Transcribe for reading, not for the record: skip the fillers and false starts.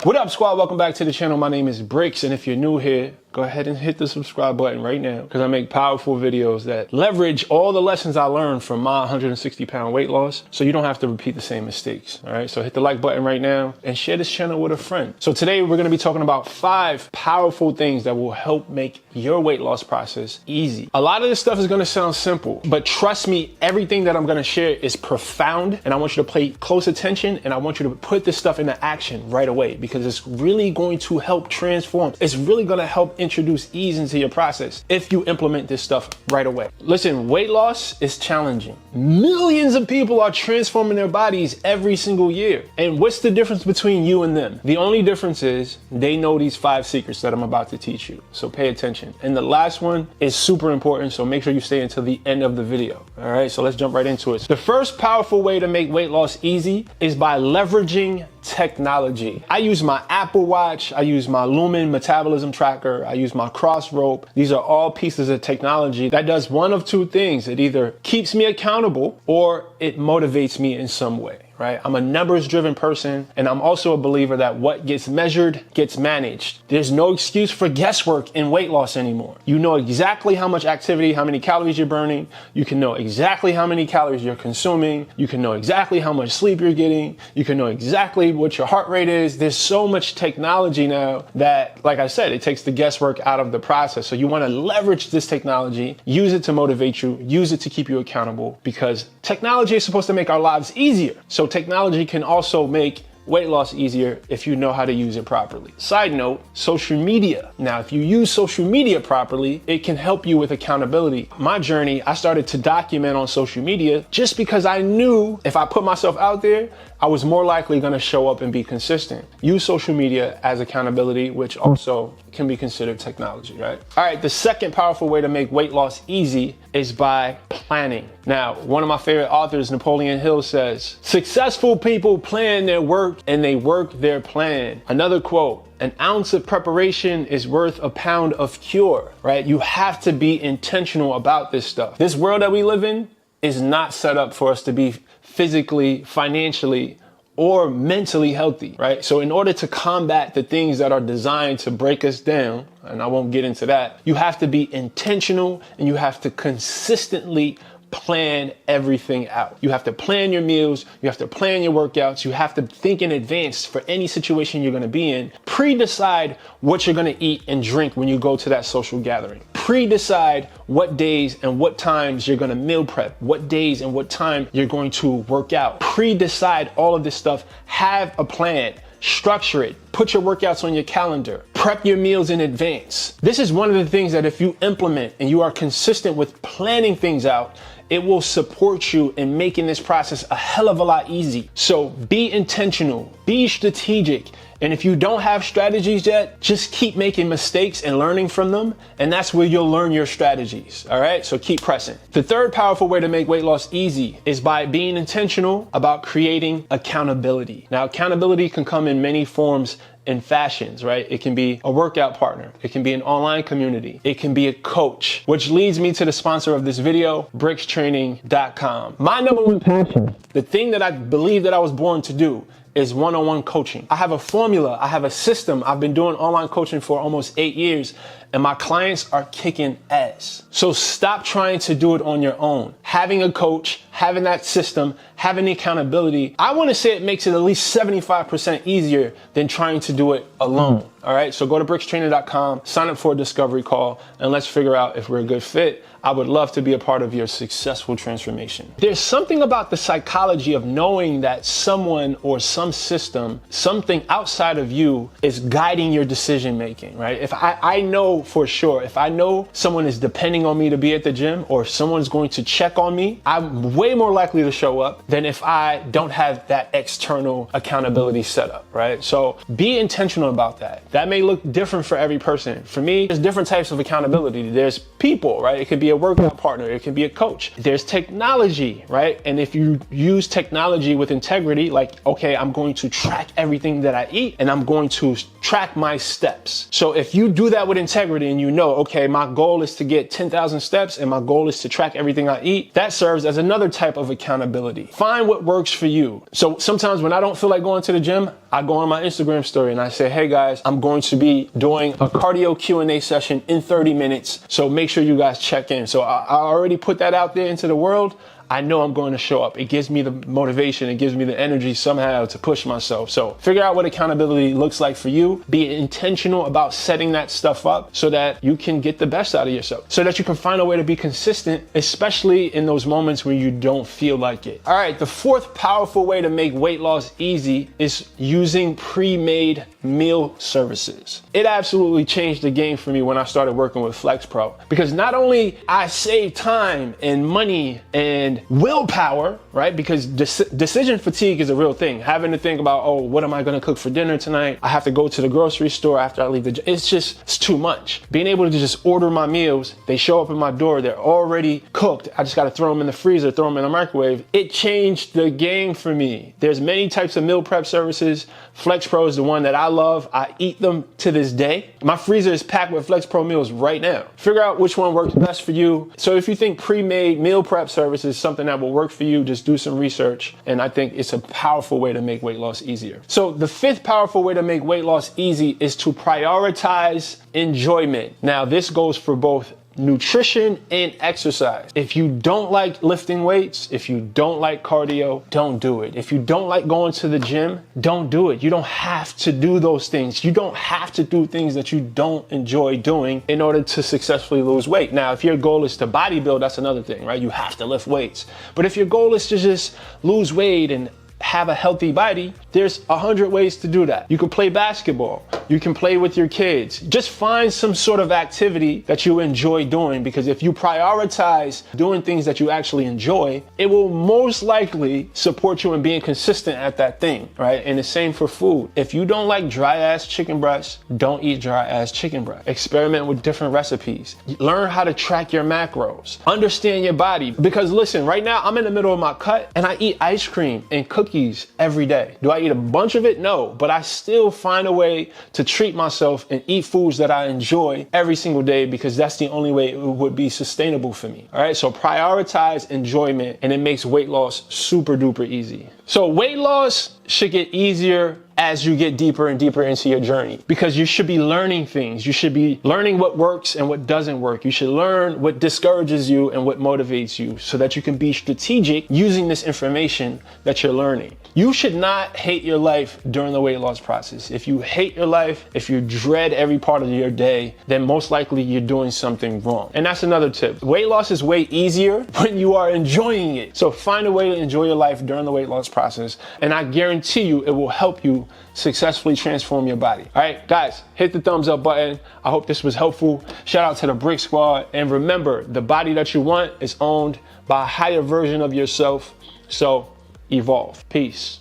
What up, squad? Welcome back to the channel. My name is Brix, and if you're new here, go ahead and hit the subscribe button right now because I make powerful videos that leverage all the lessons I learned from my 160-pound weight loss so you don't have to repeat the same mistakes. All right, so hit the like button right now and share this channel with a friend. So today we're going to be talking about 5 powerful things that will help make your weight loss process easy. A lot of this stuff is going to sound simple, but trust me, everything that I'm going to share is profound, and I want you to pay close attention, and I want you to put this stuff into action right away because it's really going to help transform. It's really going to help introduce ease into your process if you implement this stuff right away. Listen, weight loss is challenging. Millions of people are transforming their bodies every single year. And what's the difference between you and them? The only difference is they know these 5 secrets that I'm about to teach you. So pay attention. And the last one is super important, so make sure you stay until the end of the video. All right, so let's jump right into it. The first powerful way to make weight loss easy is by leveraging technology. I use my Apple Watch, I use my Lumen metabolism tracker, I use my cross rope. These are all pieces of technology that does one of 2 things. It either keeps me accountable or it motivates me in some way. Right? I'm a numbers driven person, and I'm also a believer that what gets measured gets managed. There's no excuse for guesswork in weight loss anymore. You know exactly how much activity, how many calories you're burning. You can know exactly how many calories you're consuming. You can know exactly how much sleep you're getting. You can know exactly what your heart rate is. There's so much technology now that, like I said, it takes the guesswork out of the process. So you want to leverage this technology, use it to motivate you, use it to keep you accountable, because technology is supposed to make our lives easier. So technology can also make weight loss easier if you know how to use it properly. Side note, social media. Now, if you use social media properly, it can help you with accountability. My journey, I started to document on social media just because I knew if I put myself out there, I was more likely going to show up and be consistent. Use social media as accountability, which also can be considered technology, right? All right, the second powerful way to make weight loss easy is by planning. Now, one of my favorite authors, Napoleon Hill, says, "Successful people plan their work and they work their plan." Another quote, "An ounce of preparation is worth a pound of cure," right? You have to be intentional about this stuff. This world that we live in is not set up for us to be physically, financially, or mentally healthy, right? So in order to combat the things that are designed to break us down, and I won't get into that, you have to be intentional and you have to consistently plan everything out. You have to plan your meals, you have to plan your workouts, you have to think in advance for any situation you're gonna be in. Pre-decide what you're gonna eat and drink when you go to that social gathering. Pre-decide what days and what times you're gonna meal prep, what days and what time you're going to work out. Pre-decide all of this stuff. Have a plan. Structure it. Put your workouts on your calendar. Prep your meals in advance. This is one of the things that if you implement and you are consistent with planning things out, it will support you in making this process a hell of a lot easy. So be intentional, be strategic. And if you don't have strategies yet, just keep making mistakes and learning from them. And that's where you'll learn your strategies. All right, so keep pressing. The third powerful way to make weight loss easy is by being intentional about creating accountability. Now, accountability can come in many forms and fashions, right? It can be a workout partner. It can be an online community. It can be a coach, which leads me to the sponsor of this video, BrixTraining.com. My number one passion, the thing that I believe that I was born to do, is one-on-one coaching. I have a formula, I have a system. I've been doing online coaching for almost 8 years, and my clients are kicking ass. So stop trying to do it on your own. Having a coach, having that system, having the accountability, I wanna say it makes it at least 75% easier than trying to do it alone. All right, so go to BrixTraining.com, sign up for a discovery call, and let's figure out if we're a good fit. I would love to be a part of your successful transformation. There's something about the psychology of knowing that someone or some system, something outside of you is guiding your decision making, right? If I know for sure, if I know someone is depending on me to be at the gym or someone's going to check on me, I'm way more likely to show up than if I don't have that external accountability set up, right? So be intentional about that. That may look different for every person. For me, there's different types of accountability. There's people, right? It could be a workout partner, it can be a coach. There's technology, right? And if you use technology with integrity, like, okay, I'm going to track everything that I eat and I'm going to track my steps. So if you do that with integrity and you know, okay, my goal is to get 10,000 steps and my goal is to track everything I eat, that serves as another type of accountability. Find what works for you. So sometimes when I don't feel like going to the gym, I go on my Instagram story and I say, hey guys, I'm going to be doing a cardio Q&A session in 30 minutes. So make sure you guys check in. So I already put that out there into the world. I know I'm going to show up. It gives me the motivation. It gives me the energy somehow to push myself. So figure out what accountability looks like for you. Be intentional about setting that stuff up so that you can get the best out of yourself, so that you can find a way to be consistent, especially in those moments when you don't feel like it. All right, the fourth powerful way to make weight loss easy is using pre-made meal services. It absolutely changed the game for me when I started working with Flex Pro, because not only I save time and money and willpower, right? Because decision fatigue is a real thing. Having to think about, oh, what am I going to cook for dinner tonight? I have to go to the grocery store after I leave the gym. It's too much. Being able to just order my meals, they show up at my door, they're already cooked. I just got to throw them in the freezer, throw them in the microwave. It changed the game for me. There's many types of meal prep services. Flex Pro is the one that I love. I eat them to this day. My freezer is packed with Flex Pro meals right now. Figure out which one works best for you. So if you think pre-made meal prep service is something that will work for you, just do some research. And I think it's a powerful way to make weight loss easier. So the fifth powerful way to make weight loss easy is to prioritize enjoyment. Now, this goes for both nutrition and exercise. If you don't like lifting weights, if you don't like cardio, don't do it. If you don't like going to the gym, don't do it. You don't have to do those things. You don't have to do things that you don't enjoy doing in order to successfully lose weight. Now, if your goal is to bodybuild, that's another thing, right? You have to lift weights. But if your goal is to just lose weight and have a healthy body, there's 100 ways to do that. You can play basketball. You can play with your kids. Just find some sort of activity that you enjoy doing, because if you prioritize doing things that you actually enjoy, it will most likely support you in being consistent at that thing, right? And the same for food. If you don't like dry ass chicken breasts, don't eat dry ass chicken breast. Experiment with different recipes. Learn how to track your macros. Understand your body. Because listen, right now I'm in the middle of my cut and I eat ice cream and cookies every day. Do I eat a bunch of it? No, but I still find a way to treat myself and eat foods that I enjoy every single day, because that's the only way it would be sustainable for me. All right, so prioritize enjoyment and it makes weight loss super duper easy. So weight loss should get easier as you get deeper and deeper into your journey, because you should be learning things. You should be learning what works and what doesn't work. You should learn what discourages you and what motivates you, so that you can be strategic using this information that you're learning. You should not hate your life during the weight loss process. If you hate your life, if you dread every part of your day, then most likely you're doing something wrong. And that's another tip. Weight loss is way easier when you are enjoying it. So find a way to enjoy your life during the weight loss process, and I guarantee you it will help you successfully transform your body. All right, guys, hit the thumbs up button. I hope this was helpful. Shout out to the Brix squad. And remember, the body that you want is owned by a higher version of yourself. So evolve. Peace.